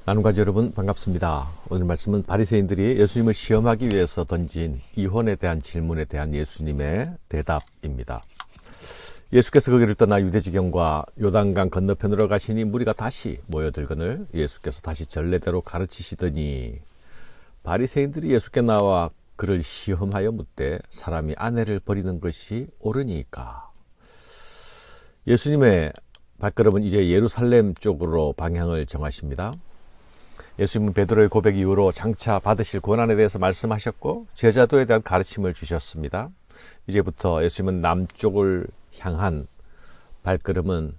나눔가족 여러분 반갑습니다. 오늘 말씀은 바리새인들이 예수님을 시험하기 위해서 던진 이혼에 대한 질문에 대한 예수님의 대답입니다. 예수께서 거기를 떠나 유대지경과 요단강 건너편으로 가시니 무리가 다시 모여들거늘 예수께서 다시 전례대로 가르치시더니 바리새인들이 예수께 나와 그를 시험하여 묻되 사람이 아내를 버리는 것이 옳으니까. 예수님의 발걸음은 이제 예루살렘 쪽으로 방향을 정하십니다. 예수님은 베드로의 고백 이후로 장차 받으실 고난에 대해서 말씀하셨고 제자도에 대한 가르침을 주셨습니다. 이제부터 예수님은 남쪽을 향한 발걸음은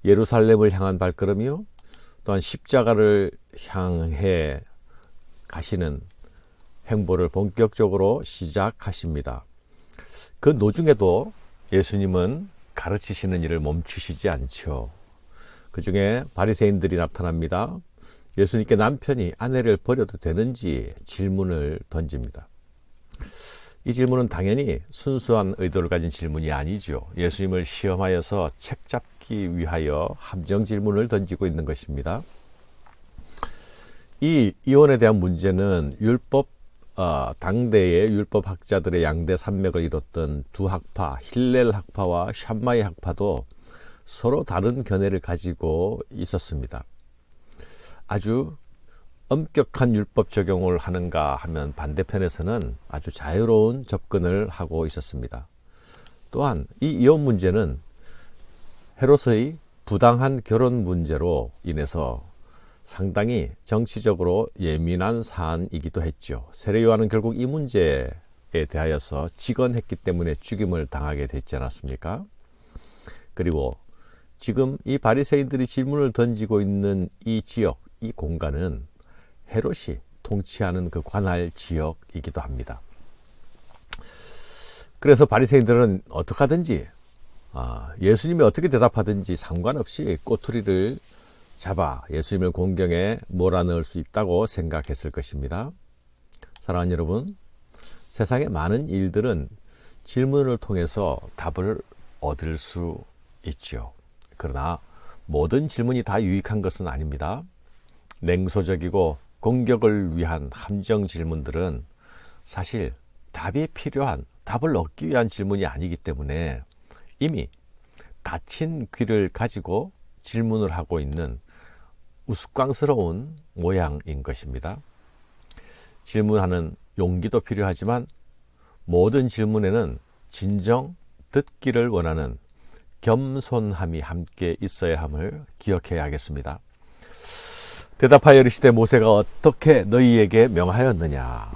예루살렘을 향한 발걸음이요, 또한 십자가를 향해 가시는 행보를 본격적으로 시작하십니다. 그 노중에도 예수님은 가르치시는 일을 멈추시지 않죠. 그 중에 바리새인들이 나타납니다. 예수님께 남편이 아내를 버려도 되는지 질문을 던집니다. 이 질문은 당연히 순수한 의도를 가진 질문이 아니죠. 예수님을 시험하여서 책잡기 위하여 함정 질문을 던지고 있는 것입니다. 이 이혼에 대한 문제는 당대의 율법학자들의 양대 산맥을 이뤘던 두 학파, 힐렐 학파와 샴마이 학파도 서로 다른 견해를 가지고 있었습니다. 아주 엄격한 율법 적용을 하는가 하면 반대편에서는 아주 자유로운 접근을 하고 있었습니다. 또한 이 이혼 문제는 헤롯의 부당한 결혼 문제로 인해서 상당히 정치적으로 예민한 사안이기도 했죠. 세례 요한은 결국 이 문제에 대하여서 직언했기 때문에 죽임을 당하게 됐지 않았습니까? 그리고 지금 이 바리새인들이 질문을 던지고 있는 이 지역, 이 공간은 헤롯이 통치하는 그 관할 지역이기도 합니다. 그래서 바리새인들은 어떻게 하든지 예수님이 어떻게 대답하든지 상관없이 꼬투리를 잡아 예수님을 공경에 몰아넣을 수 있다고 생각했을 것입니다. 사랑하는 여러분, 세상의 많은 일들은 질문을 통해서 답을 얻을 수 있죠. 그러나 모든 질문이 다 유익한 것은 아닙니다. 냉소적이고 공격을 위한 함정 질문들은 사실 답이 필요한, 답을 얻기 위한 질문이 아니기 때문에 이미 닫힌 귀를 가지고 질문을 하고 있는 우스꽝스러운 모양인 것입니다. 질문하는 용기도 필요하지만 모든 질문에는 진정 듣기를 원하는 겸손함이 함께 있어야 함을 기억해야 하겠습니다. 대답하여 이르시되 모세가 어떻게 너희에게 명하였느냐.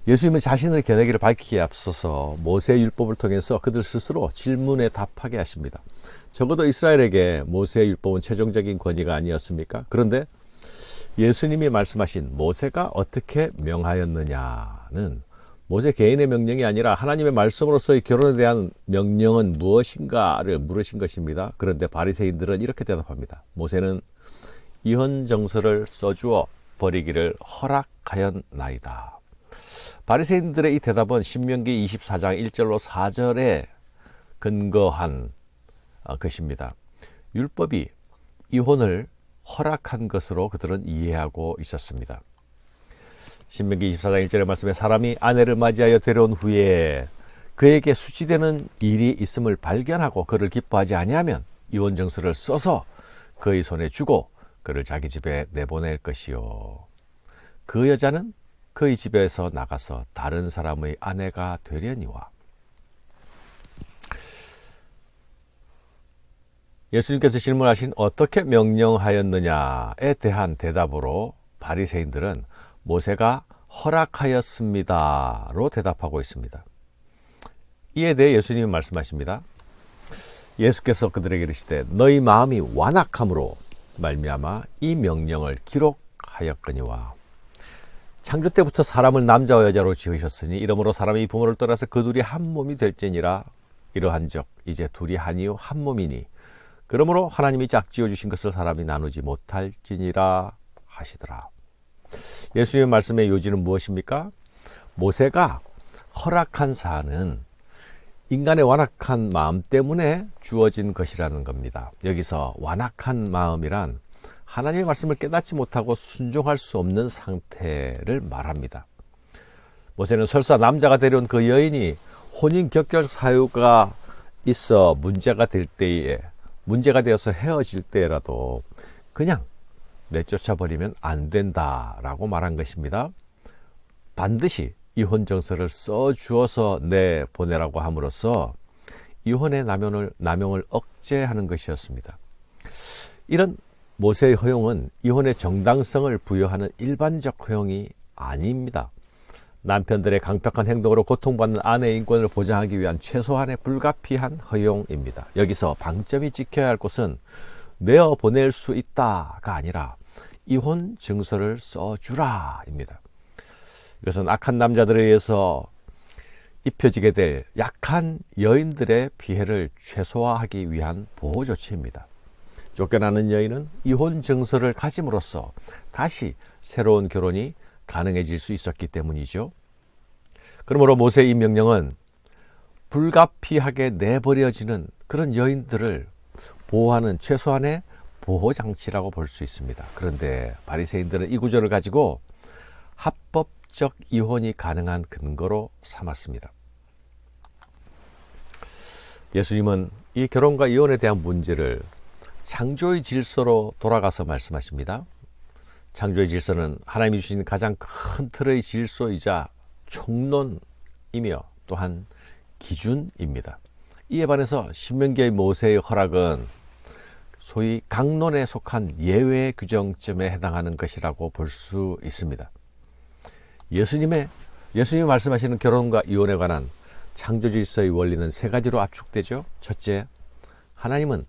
예수님은 자신의 견해기를 밝히기에 앞서서 모세의 율법을 통해서 그들 스스로 질문에 답하게 하십니다. 적어도 이스라엘에게 모세의 율법은 최종적인 권위가 아니었습니까? 그런데 예수님이 말씀하신 모세가 어떻게 명하였느냐는 모세 개인의 명령이 아니라 하나님의 말씀으로서의 결혼에 대한 명령은 무엇인가를 물으신 것입니다. 그런데 바리새인들은 이렇게 대답합니다. 모세는 이혼 정서를 써주어 버리기를 허락하였나이다. 바리새인들의 이 대답은 신명기 24장 1절로 4절에 근거한 것입니다. 율법이 이혼을 허락한 것으로 그들은 이해하고 있었습니다. 신명기 24장 1절의 말씀에 사람이 아내를 맞이하여 데려온 후에 그에게 수치되는 일이 있음을 발견하고 그를 기뻐하지 아니하면 이혼 정서를 써서 그의 손에 주고 그를 자기 집에 내보낼 것이요. 그 여자는 그의 집에서 나가서 다른 사람의 아내가 되려니와. 예수님께서 질문하신 어떻게 명령하였느냐에 대한 대답으로 바리새인들은 모세가 허락하였습니다로 대답하고 있습니다. 이에 대해 예수님은 말씀하십니다. 예수께서 그들에게 이르시되 너희 마음이 완악함으로 말미암아 이 명령을 기록하였거니와. 창조 때부터 사람을 남자와 여자로 지으셨으니 이러므로 사람이 부모를 떠나서 그 둘이 한 몸이 될지니라. 이러한즉 이제 둘이 하니요 한 몸이니 그러므로 하나님이 짝지어 주신 것을 사람이 나누지 못할지니라 하시더라. 예수님의 말씀의 요지는 무엇입니까? 모세가 허락한 사안은 인간의 완악한 마음 때문에 주어진 것이라는 겁니다. 여기서 완악한 마음이란 하나님의 말씀을 깨닫지 못하고 순종할 수 없는 상태를 말합니다. 모세는 설사 남자가 데려온 그 여인이 혼인 격결 사유가 있어 문제가 되어서 헤어질 때라도 그냥 내쫓아 버리면 안 된다라고 말한 것입니다. 반드시 이혼 정서를 써주어서 내보내라고 함으로써 이혼의 남용을 억제하는 것이었습니다. 이런 모세의 허용은 이혼의 정당성을 부여하는 일반적 허용이 아닙니다. 남편들의 강력한 행동으로 고통받는 아내의 인권을 보장하기 위한 최소한의 불가피한 허용입니다. 여기서 방점이 찍혀야 할 곳은 내어보낼 수 있다가 아니라 이혼 증서를 써주라입니다. 이것은 악한 남자들에 의해서 입혀지게 될 약한 여인들의 피해를 최소화하기 위한 보호 조치입니다. 쫓겨나는 여인은 이혼 증서를 가짐으로써 다시 새로운 결혼이 가능해질 수 있었기 때문이죠. 그러므로 모세의 이 명령은 불가피하게 내버려지는 그런 여인들을 보호하는 최소한의 보호장치라고 볼 수 있습니다. 그런데 바리새인들은 이 구절을 가지고 합법적 이혼이 가능한 근거로 삼았습니다. 예수님은 이 결혼과 이혼에 대한 문제를 창조의 질서로 돌아가서 말씀하십니다. 창조의 질서는 하나님이 주신 가장 큰 틀의 질서이자 총론이며 또한 기준입니다. 이에 반해서 신명기의 모세의 허락은 소위 강론에 속한 예외 규정점에 해당하는 것이라고 볼 수 있습니다. 예수님이 말씀하시는 결혼과 이혼에 관한 창조 질서의 원리는 세 가지로 압축되죠. 첫째, 하나님은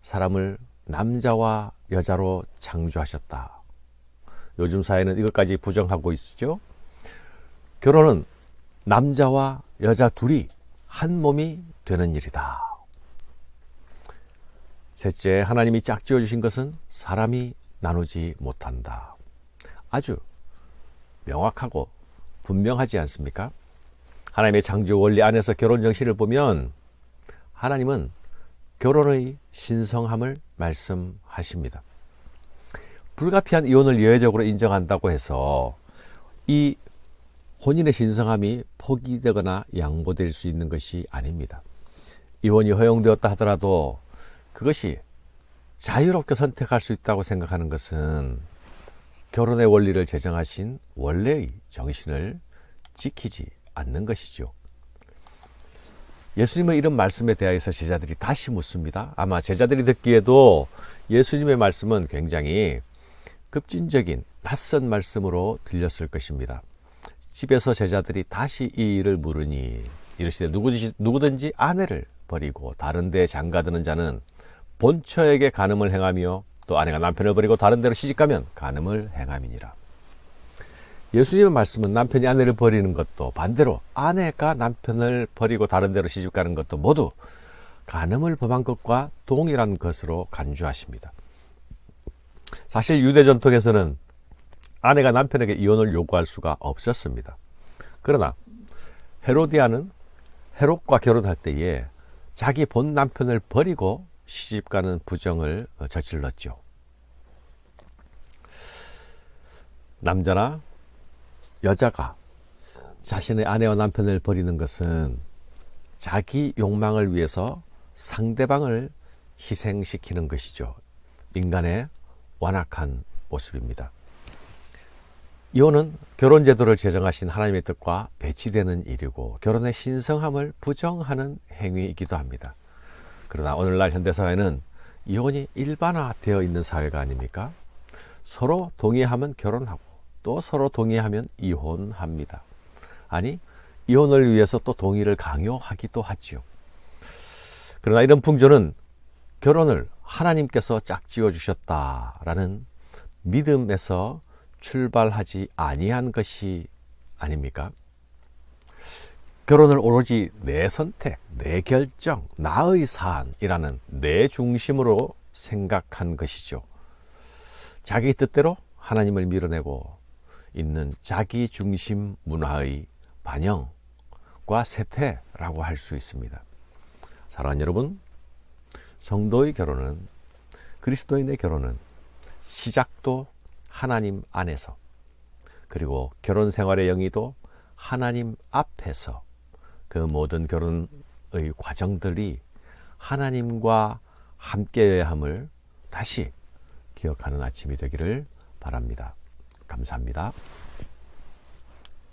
사람을 남자와 여자로 창조하셨다. 요즘 사회는 이것까지 부정하고 있죠. 결혼은 남자와 여자 둘이 한 몸이 되는 일이다. 셋째, 하나님이 짝지어 주신 것은 사람이 나누지 못한다. 아주 명확하고 분명하지 않습니까? 하나님의 창조 원리 안에서 결혼 정신을 보면 하나님은 결혼의 신성함을 말씀하십니다. 불가피한 이혼을 예외적으로 인정한다고 해서 이 혼인의 신성함이 포기되거나 양보될 수 있는 것이 아닙니다. 이혼이 허용되었다 하더라도 그것이 자유롭게 선택할 수 있다고 생각하는 것은 결혼의 원리를 제정하신 원래의 정신을 지키지 않는 것이죠. 예수님의 이런 말씀에 대하여서 제자들이 다시 묻습니다. 아마 제자들이 듣기에도 예수님의 말씀은 굉장히 급진적인 낯선 말씀으로 들렸을 것입니다. 집에서 제자들이 다시 이 일을 물으니 이르시되 누구든지 아내를 버리고 다른 데 장가드는 자는 본처에게 간음을 행하며 또 아내가 남편을 버리고 다른 데로 시집가면 간음을 행함이니라. 예수님의 말씀은 남편이 아내를 버리는 것도 반대로 아내가 남편을 버리고 다른 데로 시집가는 것도 모두 간음을 범한 것과 동일한 것으로 간주하십니다. 사실 유대 전통에서는 아내가 남편에게 이혼을 요구할 수가 없었습니다. 그러나 헤로디아는 헤롯과 결혼할 때에 자기 본 남편을 버리고 시집가는 부정을 저질렀죠. 남자나 여자가 자신의 아내와 남편을 버리는 것은 자기 욕망을 위해서 상대방을 희생시키는 것이죠. 인간의 완악한 모습입니다. 이혼은 결혼제도를 제정하신 하나님의 뜻과 배치되는 일이고 결혼의 신성함을 부정하는 행위이기도 합니다. 그러나 오늘날 현대사회는 이혼이 일반화되어 있는 사회가 아닙니까? 서로 동의하면 결혼하고 또 서로 동의하면 이혼합니다. 아니, 이혼을 위해서 또 동의를 강요하기도 하지요. 그러나 이런 풍조는 결혼을 하나님께서 짝지어 주셨다라는 믿음에서 출발하지 아니한 것이 아닙니까? 결혼을 오로지 내 선택, 내 결정, 나의 사안이라는 내 중심으로 생각한 것이죠. 자기 뜻대로 하나님을 밀어내고 있는 자기 중심 문화의 반영과 세태라고 할 수 있습니다. 사랑하는 여러분, 성도의 결혼은, 그리스도인의 결혼은 시작도 하나님 안에서, 그리고 결혼 생활의 영위도 하나님 앞에서, 그 모든 결혼의 과정들이 하나님과 함께해야 함을 다시 기억하는 아침이 되기를 바랍니다. 감사합니다.